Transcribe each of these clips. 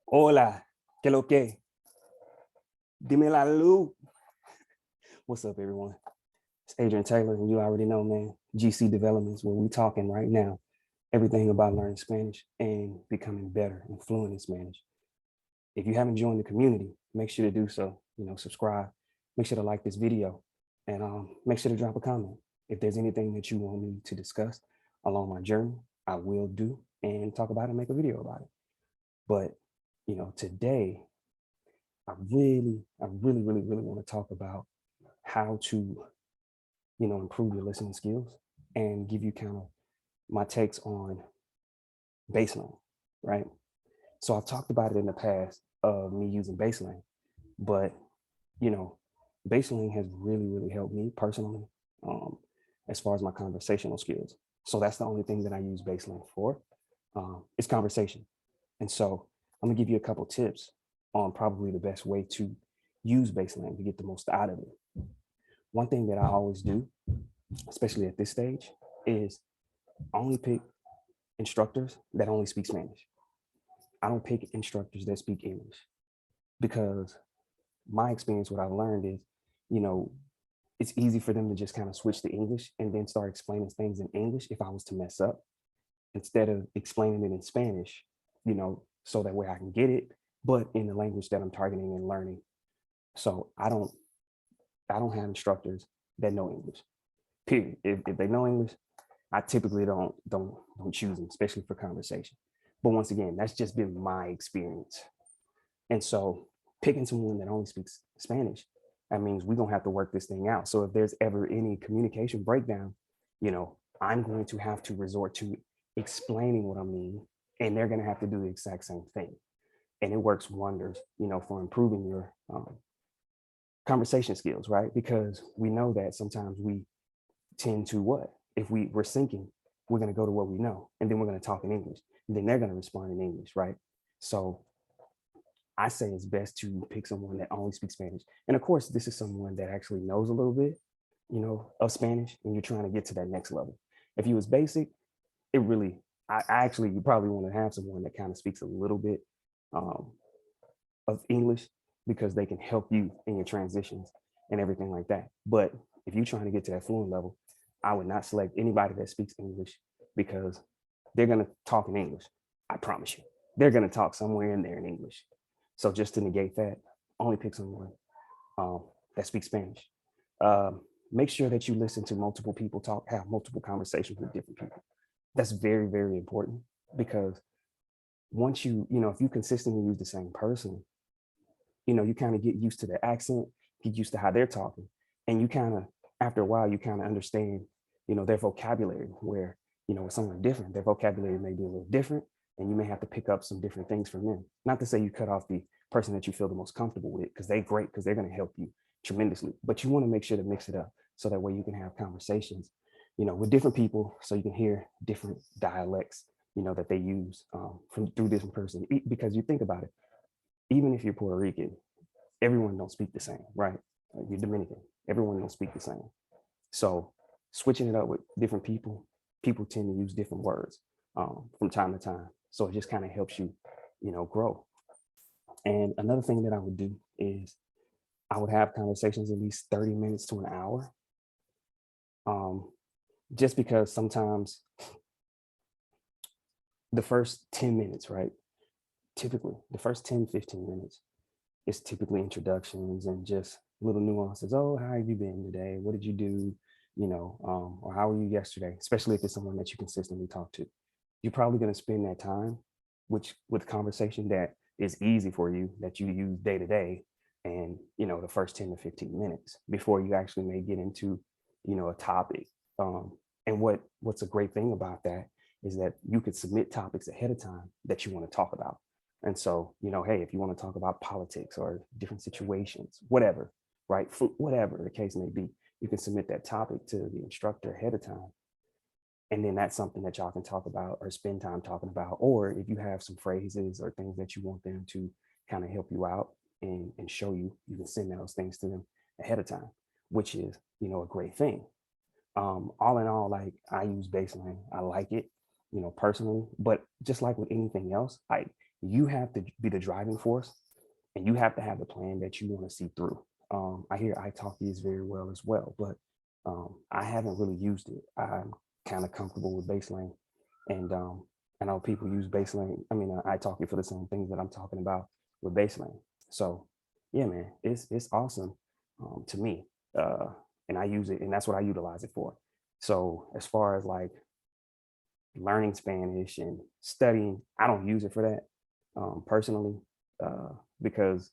Hola, que lo que? Dime la luz. What's up, everyone? It's Adrian Taylor, and you already know, man, GC Developments, where we talking right now, everything about learning Spanish and becoming better and fluent in Spanish. If you haven't joined the community, make sure to do so. Subscribe, make sure to like this video, and make sure to drop a comment. If there's anything that you want me to discuss along my journey, I will do and talk about it and make a video about it. But, today I really want to talk about how to, improve your listening skills and give you kind of my takes on Baselang, right? So I've talked about it in the past of me using Baselang, but you know, Baselang has really helped me personally um, as far as my conversational skills. So that's the only thing that I use Baselang for. It's conversation. And so I'm gonna give you a couple tips on probably the best way to use Baselang to get the most out of it. One thing that I always do, especially at this stage, is only pick instructors that only speak Spanish. I don't pick instructors that speak English because my experience, what I've learned is, you know, it's easy for them to just kind of switch to English and then start explaining things in English if I was to mess up instead of explaining it in Spanish, so that way I can get it, but in the language that I'm targeting and learning. So I don't have instructors that know English. Period. If they know English, I typically don't choose them, especially for conversation. But once again, that's just been my experience. And so picking someone that only speaks Spanish, that means we're gonna have to work this thing out. So if there's ever any communication breakdown, I'm going to have to resort to explaining what I mean, and they're gonna have to do the exact same thing. And it works wonders, for improving your conversation skills, right? Because we know that sometimes we tend to what? If we're sinking, we're going to go to what we know, and then we're going to talk in English, and then they're going to respond in English, right? So I say it's best to pick someone that only speaks Spanish. And of course, this is someone that actually knows a little bit, of Spanish, and you're trying to get to that next level. If you was basic, it really, you probably want to have someone that kind of speaks a little bit um, of English because they can help you in your transitions and everything like that. But if you're trying to get to that fluent level, I would not select anybody that speaks English because they're going to talk in English. I promise you, they're going to talk somewhere in there in English. So just to negate that, only pick someone that speaks Spanish. Make sure that you listen to multiple people talk, have multiple conversations with different people. That's very important because once if you consistently use the same person, you kind of get used to their accent, get used to how they're talking. And you kind of, after a while, you kind of understand, their vocabulary where, with someone different, their vocabulary may be a little different and you may have to pick up some different things from them. Not to say you cut off the person that you feel the most comfortable with because they're great, because they're going to help you tremendously, but you want to make sure to mix it up so that way you can have conversations, with different people so you can hear different dialects, that they use from through different person. Because you think about it, even if you're Puerto Rican, everyone don't speak the same, right? You're Dominican, everyone don't speak the same. So switching it up with different people tend to use different words from time to time. So it just kind of helps you, grow. And another thing that I would do is I would have conversations at least 30 minutes to an hour. Just because sometimes the first 10 minutes, right? Typically the first 10-15 minutes is typically introductions and just little nuances. Oh, how have you been today? What did you do? Or how were you yesterday? Especially if it's someone that you consistently talk to. You're probably going to spend that time with conversation that is easy for you, that you use day to day, and the first 10 to 15 minutes before you actually may get into a topic. And what's a great thing about that is that you could submit topics ahead of time that you want to talk about. And so, hey, if you want to talk about politics or different situations, whatever, right? Whatever the case may be, you can submit that topic to the instructor ahead of time. And then that's something that y'all can talk about or spend time talking about. Or if you have some phrases or things that you want them to kind of help you out and show you, you can send those things to them ahead of time, which is, a great thing. All in all, like, I use Baselang. I like it, personally, but just like with anything else, you have to be the driving force, and you have to have the plan that you want to see through. I hear italki is very well as well, but I haven't really used it. I'm kind of comfortable with Baselang, and I know people use Baselang. I mean, italki for the same things that I'm talking about with Baselang. So, yeah, man, it's awesome to me, and I use it, and that's what I utilize it for. So, as far as like learning Spanish and studying, I don't use it for that personally, because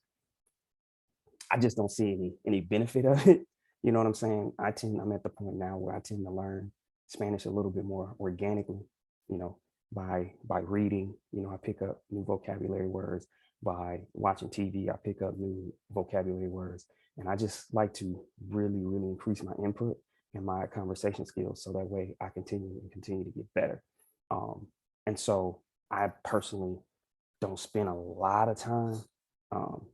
I just don't see any benefit of it. You know what I'm saying? I'm at the point now where I tend to learn Spanish a little bit more organically, you know, by reading. You know, I pick up new vocabulary words. By watching TV, I pick up new vocabulary words. And I just like to really increase my input and my conversation skills so that way I continue to get better. Um, and so I personally don't spend a lot of time um,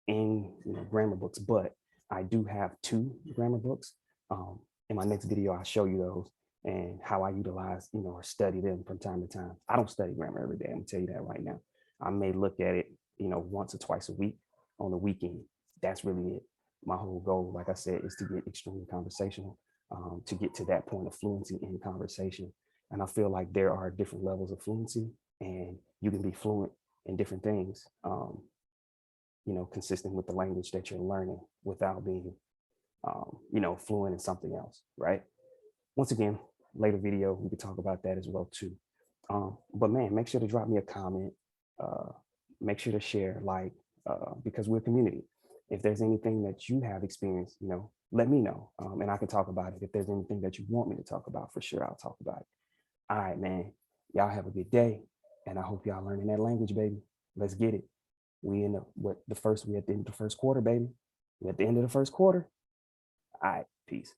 in grammar books, but I do have two grammar books. In my next video, I'll show you those and how I utilize, or study them from time to time. I don't study grammar every day. I'm gonna tell you that right now. I may look at it, once or twice a week on the weekend. That's really it. My whole goal, like I said, is to get extremely conversational, to get to that point of fluency in conversation. And I feel like there are different levels of fluency, and you can be fluent in different things. Consistent with the language that you're learning without being, fluent in something else, right? Once again, later video, we could talk about that as well too. But man, make sure to drop me a comment. Uh, Make sure to share, because we're a community. If there's anything that you have experienced, let me know, and I can talk about it. If there's anything that you want me to talk about, for sure, I'll talk about it. All right, man. Y'all have a good day, and I hope y'all learning that language, baby. Let's get it. We at the end of the first quarter, baby. We at the end of the first quarter. All right, peace.